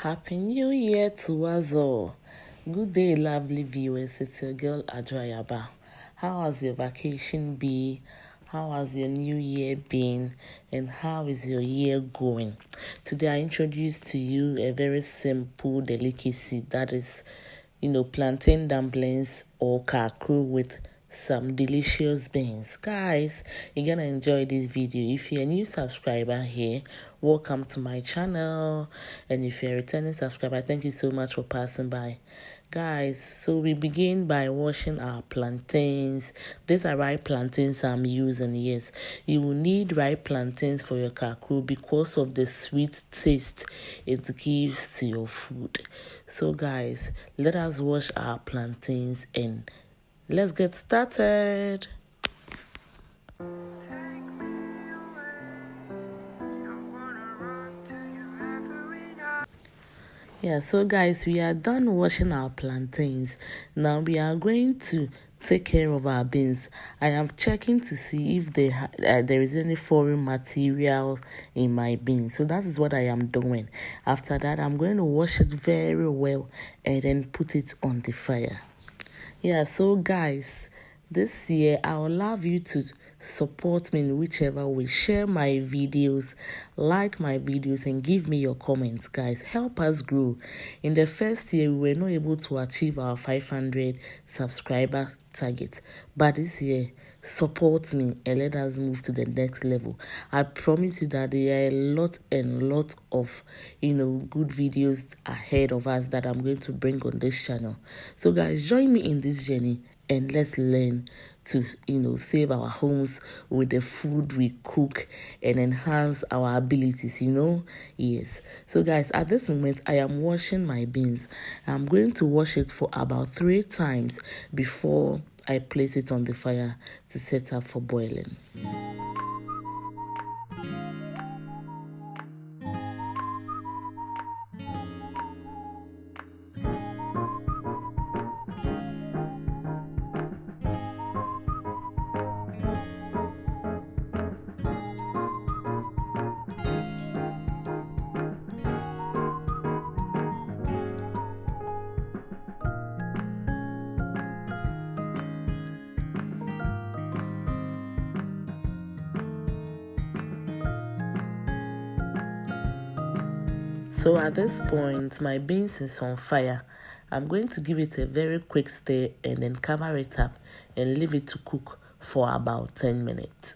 Happy New Year to us all. Good day, lovely viewers. It's your girl Adrayaba. How has your vacation been? How has your new year been? And how is your year going? Today I introduce to you a very simple delicacy that is, plantain dumplings or Akakro with some delicious beans. Guys, you're gonna enjoy this video. If you're a new subscriber here, welcome to my channel. And if you're a returning subscriber, thank you so much for passing by. Guys, so we begin by washing our plantains. These are ripe plantains I'm using. Yes, you will need ripe plantains for your Akakro because of the sweet taste it gives to your food. So guys, let us wash our plantains and let's get started. Yeah, so guys, we are done washing our plantains. Now we are going to take care of our beans. I am checking to see if there is any foreign material in my beans. So that is what I am doing. After that, I'm going to wash it very well and then put it on the fire. Yeah, so guys, this year I would love you to support me in whichever way. Share my videos, like my videos, and give me your comments, guys. Help us grow. In the first year, we were not able to achieve our 500 subscriber target, but this year, support me and let us move to the next level. I promise you that there are a lot of good videos ahead of us that I'm going to bring on this channel. So guys, join me in this journey and let's learn to save our homes with the food we cook and enhance our abilities. Yes. So guys, at this moment I am washing my beans. I'm going to wash it for about 3 times before I place it on the fire to set up for boiling. So at this point, my beans is on fire. I'm going to give it a very quick stir and then cover it up and leave it to cook for about 10 minutes.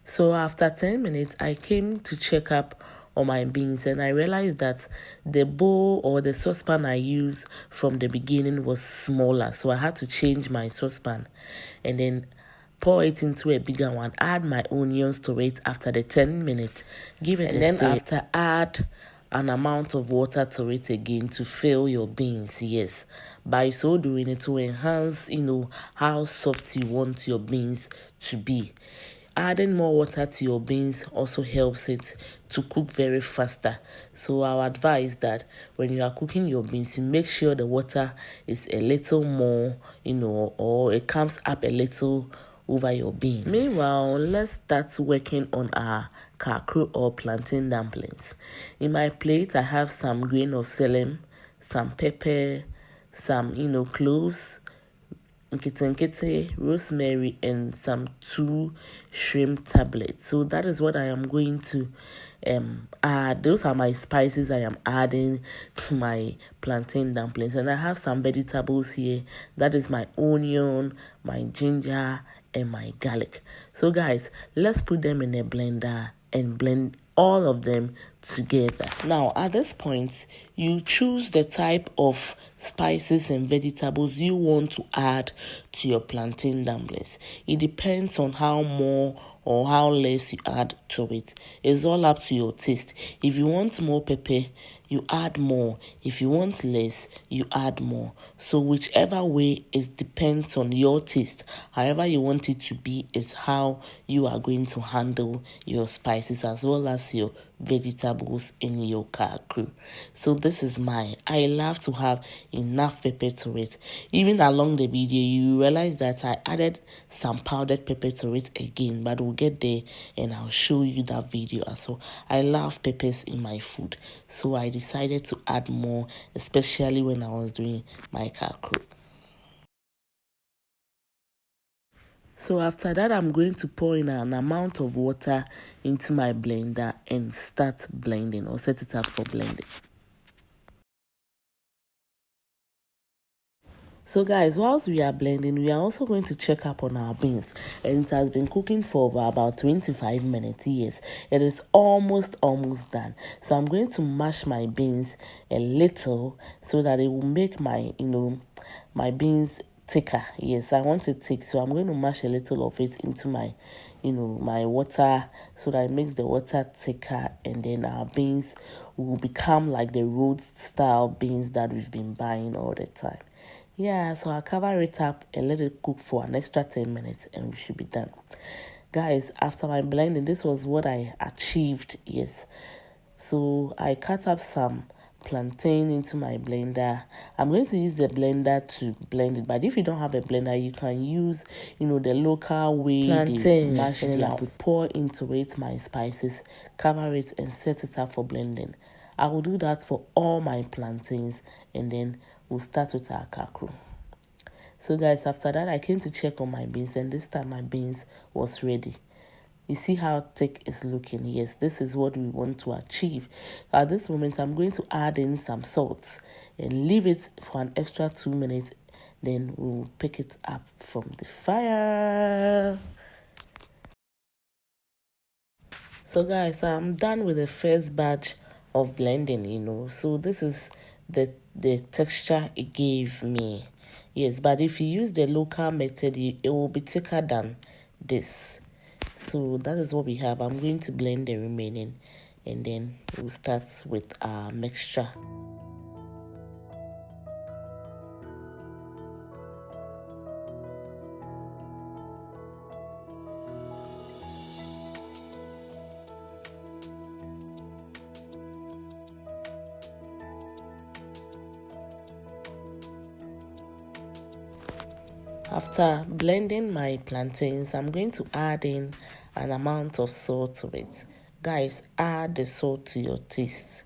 So after 10 minutes, I came to check up on my beans and I realized that the bowl or the saucepan I used from the beginning was smaller. So I had to change my saucepan and then pour it into a bigger one. Add my onions to it after the 10 minutes. Give it a stir. And then after, add an amount of water to it again to fill your beans. Yes. By so doing it to enhance, how soft you want your beans to be. Adding more water to your beans also helps it to cook very faster. So I would advise that when you are cooking your beans, you make sure the water is a little more, or it comes up a little over your beans. Meanwhile, let's start working on our Akakro or plantain dumplings. In my plate, I have some grain of celery, some pepper, some, cloves, nkete, rosemary, and some 2 shrimp tablets. So that is what I am going to add. Those are my spices I am adding to my plantain dumplings. And I have some vegetables here. That is my onion, my ginger, and my garlic. So guys, let's put them in a blender and blend all of them together. Now at this point, you choose the type of spices and vegetables you want to add to your plantain dumplings. It depends on how more or how less you add to it. It's all up to your taste. If you want more pepper, you add more. If you want less, you add more. So whichever way, it depends on your taste. However you want it to be is how you are going to handle your spices as well as your vegetables in your Akakro. So this is mine. I love to have enough pepper to it. Even along the video, you realize that I added some powdered pepper to it again, but we'll get there and I'll show you that video as well. I love peppers in my food, so I decided to add more, especially when I was doing my Akakro. So after that, I'm going to pour in an amount of water into my blender and start blending, or set it up for blending. So guys, whilst we are blending, we are also going to check up on our beans, and it has been cooking for about 25 minutes. Yes, it is almost done. So I'm going to mash my beans a little so that it will make my my beans thicker. Yes, I want it thick, so I'm going to mash a little of it into my my water so that it makes the water thicker, and then our beans will become like the road style beans that we've been buying all the time. Yeah, so I'll cover it up and let it cook for an extra 10 minutes and we should be done. Guys, after my blending, this was what I achieved. Yes, so I cut up some plantain into my blender. I'm going to use the blender to blend it, but if you don't have a blender, you can use the local way plantain mash it out. Pour into it my spices, cover it and set it up for blending. I will do that for all my plantains, and then we'll start with our Akakro. So guys, after that, I came to check on my beans, and this time my beans was ready. You see how thick it's looking? Yes, this is what we want to achieve. At this moment, I'm going to add in some salt and leave it for an extra 2 minutes. Then we'll pick it up from the fire. So guys, I'm done with the first batch of blending, so this is the texture it gave me. Yes, but if you use the local method, it will be thicker than this. So that is what we have. I'm going to blend the remaining, and then we'll start with our mixture. After blending my plantains, I'm going to add in an amount of salt to it. Guys, add the salt to your taste.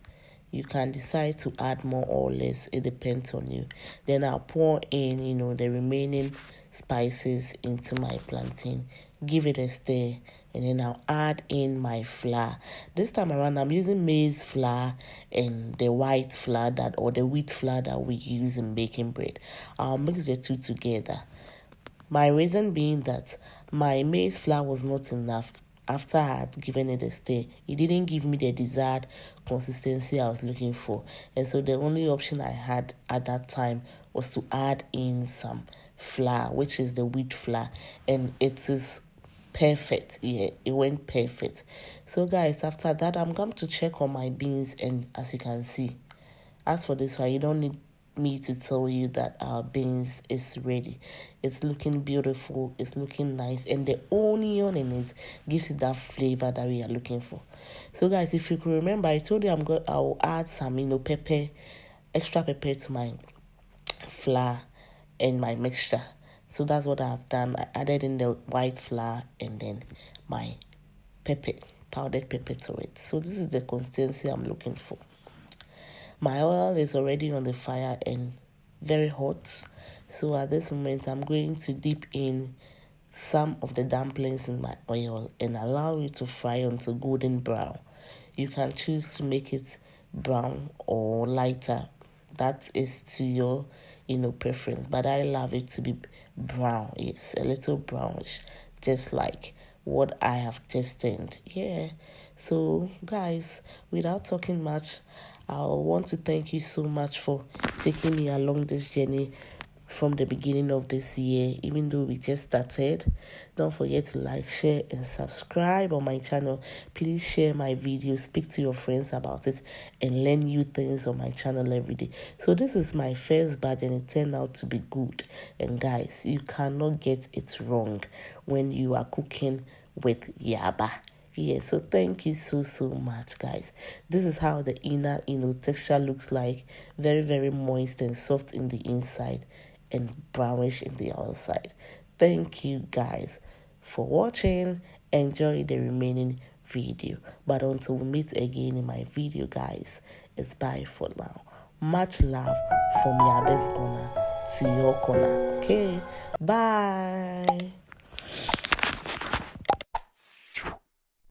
You can decide to add more or less. It depends on you. Then I'll pour in, the remaining spices into my plantain. Give it a stir, and then I'll add in my flour. This time around, I'm using maize flour and the white flour or the wheat flour that we use in baking bread. I'll mix the two together. My reason being that my maize flour was not enough. After I had given it a stir, it didn't give me the desired consistency I was looking for. And so the only option I had at that time was to add in some flour, which is the wheat flour. And it is perfect. Yeah, it went perfect. So guys, after that, I'm going to check on my beans, and as you can see, as for this one, you don't need me to tell you that our beans is ready. It's looking beautiful, it's looking nice, and the onion in it gives it that flavor that we are looking for. So guys, if you can remember, I told you I'll add some extra pepper to my flour and my mixture. So that's what I've done. I added in the white flour and then my powdered pepper to it. So this is the consistency I'm looking for. My oil is already on the fire and very hot. So at this moment, I'm going to dip in some of the dumplings in my oil and allow it to fry until golden brown. You can choose to make it brown or lighter. That is to your preference. But I love it to be brown. It's a little brownish, just like what I have just turned. Yeah. So guys, without talking much, I want to thank you so much for taking me along this journey from the beginning of this year, even though we just started. Don't forget to like, share, and subscribe on my channel. Please share my videos, speak to your friends about it, and learn new things on my channel every day. So this is my first batch, and it turned out to be good. And guys, you cannot get it wrong when you are cooking with yaba. Yeah, so thank you so much, guys. This is how the inner texture looks like. Very, very moist and soft in the inside and brownish in the outside. Thank you, guys, for watching. Enjoy the remaining video. But until we meet again in my video, guys, it's bye for now. Much love from Yabe's corner to your corner. Okay, bye.